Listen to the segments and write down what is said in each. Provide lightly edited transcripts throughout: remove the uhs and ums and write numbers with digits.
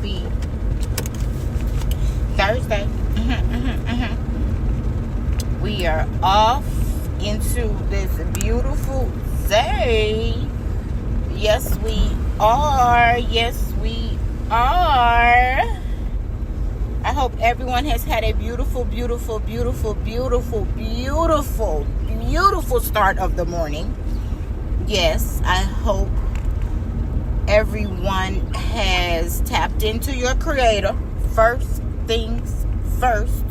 happy Thursday. We are off into this beautiful day. Yes, we are. Yes, we are. I hope everyone has had a beautiful, beautiful, beautiful, beautiful, beautiful, beautiful start of the morning. Yes, I hope everyone has tapped into your creator. First things first.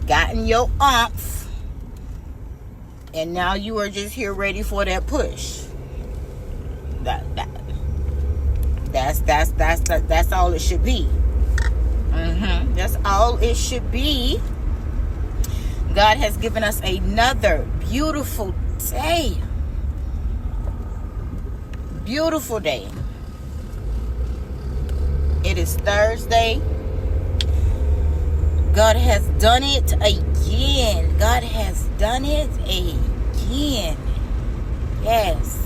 Gotten your oomph. And now you are just here ready for that push. That's all it should be. That's all it should be. God has given us another beautiful day. Beautiful day. It is Thursday. God has done it again. God has done it again. Yes.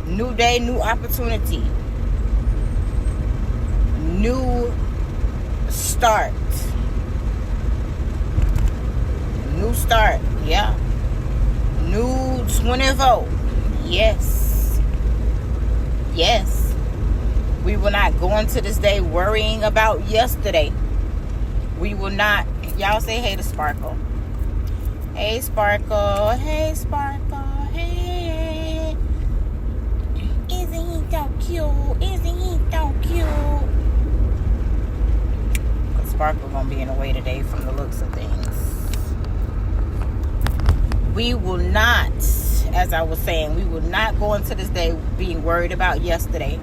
New day, new opportunity. New start. New start. Yeah. New 24. Yes. Yes. We will not go into this day worrying about yesterday. We will not. Y'all say hey to Sparkle. Hey, Sparkle. Hey, Sparkle. Hey. Isn't he so cute? Isn't he so cute? Sparkle gonna be in the way today from the looks of things. We will not, as I was saying, we will not go into this day being worried about yesterday.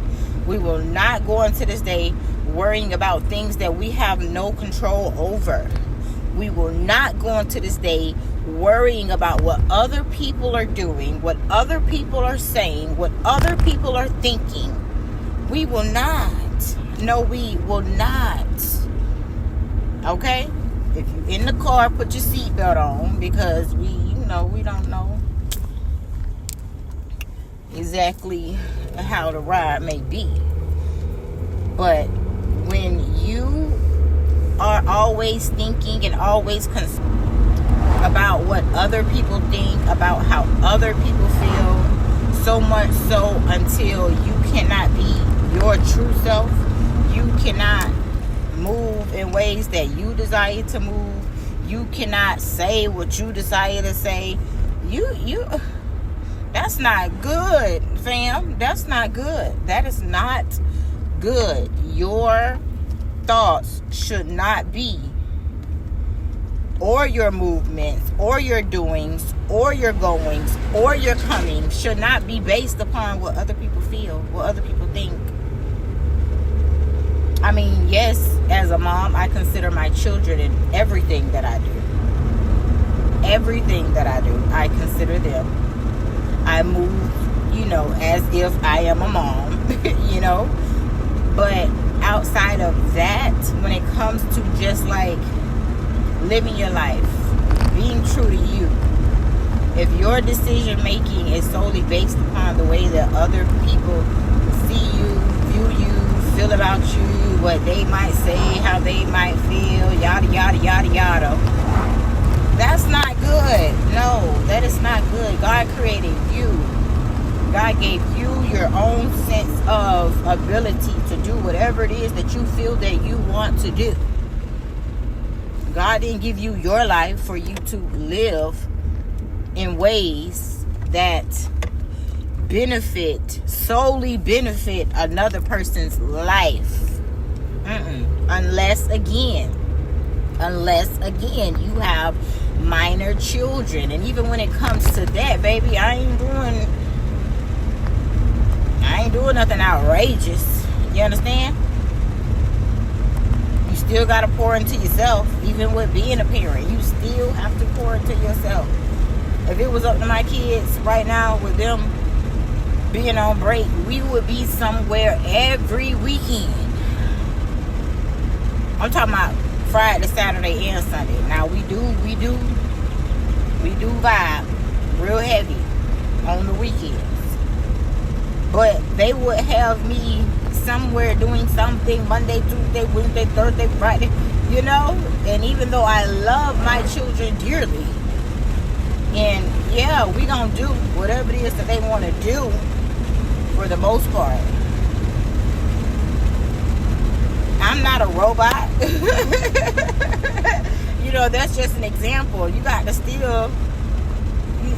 We will not go into this day worrying about things that we have no control over. We will not go into this day worrying about what other people are doing, what other people are saying, what other people are thinking. We will not. No, we will not. Okay? If you're in the car, put your seatbelt on, because we don't know exactly how the ride may be. But when you are always thinking and always about what other people think, about how other people feel, so much so until you cannot be your true self, you cannot move in ways that you desire to move, you cannot say what you desire to say, you that's not good, fam. That's not good. That is not good. Your thoughts should not be, or your movements, or your doings, or your goings, or your coming should not be based upon what other people feel, what other people think. I mean, yes, as a mom, I consider my children in everything that I do. Everything that I do, I consider them. I move, as if I am a mom, But outside of that, when it comes to just like living your life, being true to you, if your decision making is solely based upon the way that other people see you, view you, feel about you, what they might say, how they might feel, yada, yada, yada, yada, that's not good. No, that is not good. God created you. God gave you your own sense of ability to do whatever it is that you feel that you want to do. God didn't give you your life for you to live in ways that solely benefit another person's life. Unless again you have minor children. And even when it comes to that, baby, I ain't doing nothing outrageous. You understand? You still gotta pour into yourself. Even with being a parent, you still have to pour into yourself. If it was up to my kids right now, with them being on break, we would be somewhere every weekend. I'm talking about Friday, Saturday, and Sunday. Now we do vibe real heavy on the weekends. they would have me somewhere doing something Monday, Tuesday, Wednesday, Thursday, Friday, you know. And even though I love my children dearly, and yeah, we gonna do whatever it is that they want to do for the most part. I'm not a robot. You know, that's just an example. You got to still,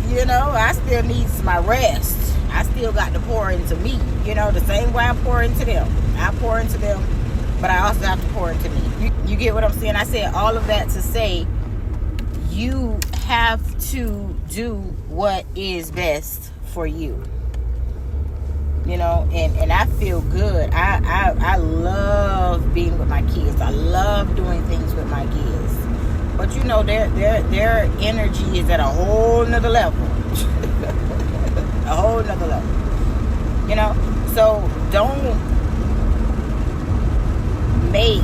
you know, I still need my rest. I still got to pour into me, you know, the same way I pour into them. I pour into them, but I also have to pour into me. You get what I'm saying? I said all of that to say you have to do what is best for you. You know, and I feel good. I love being with my kids. I love doing things with my kids. But you know, their energy is at a whole nother level. A whole nother level. You know? So don't make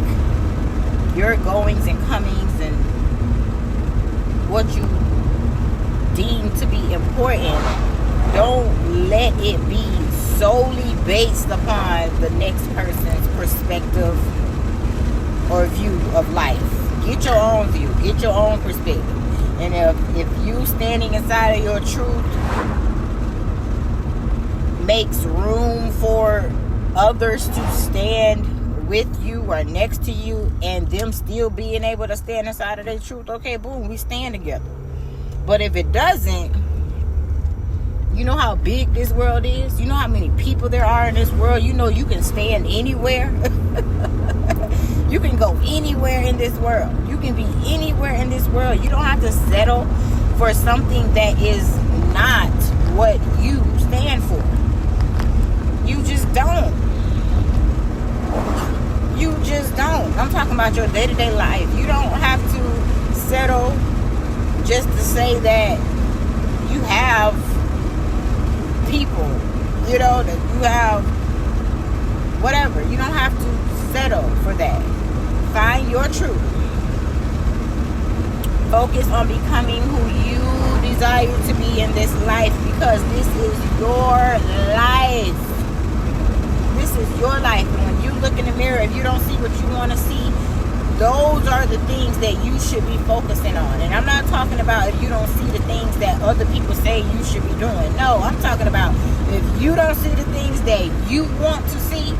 your goings and comings and what you deem to be important, don't let it be solely based upon the next person's perspective or view of life. Get your own view. Get your own perspective. And if you standing inside of your truth makes room for others to stand with you or next to you and them still being able to stand inside of their truth, okay, boom, we stand together. But if it doesn't, you know how big this world is? You know how many people there are in this world? You know you can stand anywhere. You can go anywhere in this world. You can be anywhere in this world. You don't have to settle for something that is not what you stand for. You just don't. You just don't. I'm talking about your day-to-day life. You don't have to settle just to say that you have people, you know, that you have whatever. You don't have to settle for that. Find your truth. Focus on becoming who you desire to be in this life, because this is your life. This is your life. And when you look in the mirror, if you don't see what you want to see, those are the things that you should be focusing on. And I'm not talking about if you don't see the things that other people say you should be doing. No, I'm talking about if you don't see the things that you want to see,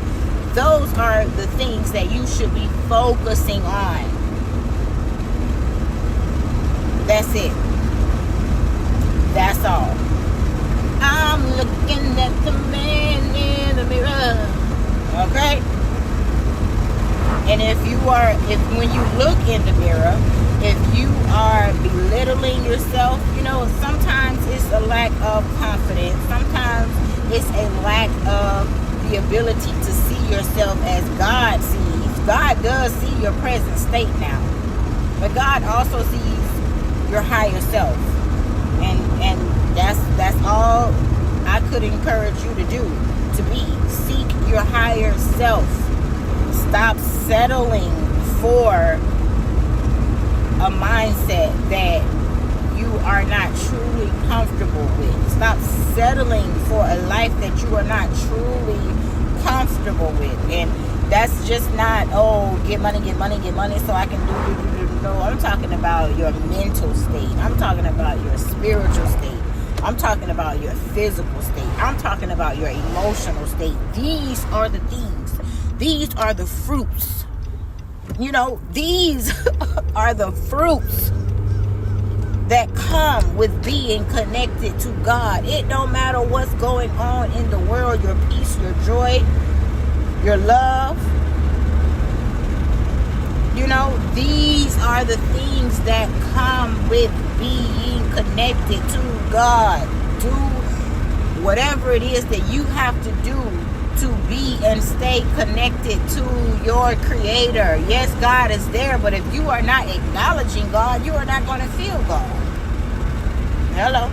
those are the things that you should be focusing on. That's it. That's all. I'm looking at the man in the mirror. Okay? And when you look in the mirror, if you are belittling yourself, you know, sometimes it's a lack of confidence. Sometimes it's a lack of the ability to see yourself as God sees. God does see your present state now. But God also sees your higher self. And that's all I could encourage you to do. To be. Seek your higher self. Stop settling for a mindset that you are not truly comfortable with. Stop settling for a life that you are not truly comfortable with. And that's just not, get money so I can do. No, I'm talking about your mental state. I'm talking about your spiritual state. I'm talking about your physical state. I'm talking about your emotional state. These are the things. These are the fruits. You know, these are the fruits that come with being connected to God. It don't matter what's going on in the world, your peace, your joy, your love. You know, these are the things that come with being connected to God. Do whatever it is that you have to do to be and stay connected to your Creator. Yes, God is there, but if you are not acknowledging God, you are not going to feel God. Hello.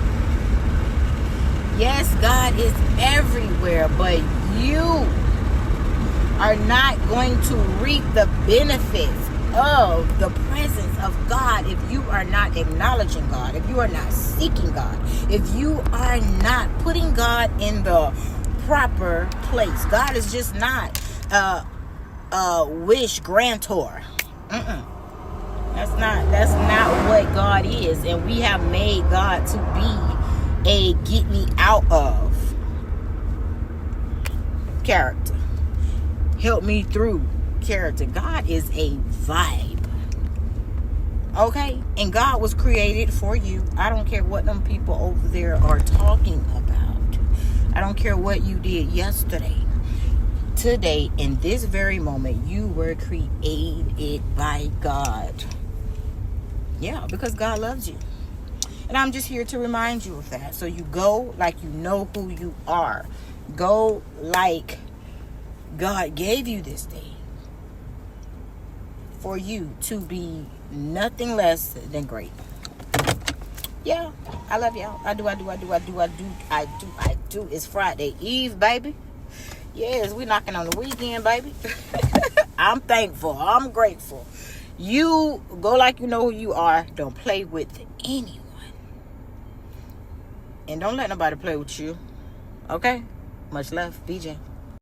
Yes, God is everywhere, but you are not going to reap the benefits of the presence of God if you are not acknowledging God, if you are not seeking God, if you are not putting God in the proper place. God is just not a wish grantor. That's not what God is. And we have made God to be a get me out of character. Help me through character. God is a vibe. Okay? And God was created for you. I don't care what them people over there are talking about. I don't care what you did yesterday. Today, in this very moment, you were created by God. Yeah, because God loves you. And I'm just here to remind you of that. So you go like you know who you are. Go like God gave you this day for you to be nothing less than great. Yeah, I love y'all. I do. It's Friday Eve, baby. Yes, we knocking on the weekend, baby. I'm thankful. I'm grateful. You go like you know who you are. Don't play with anyone. And don't let nobody play with you. Okay? Much love, BJ.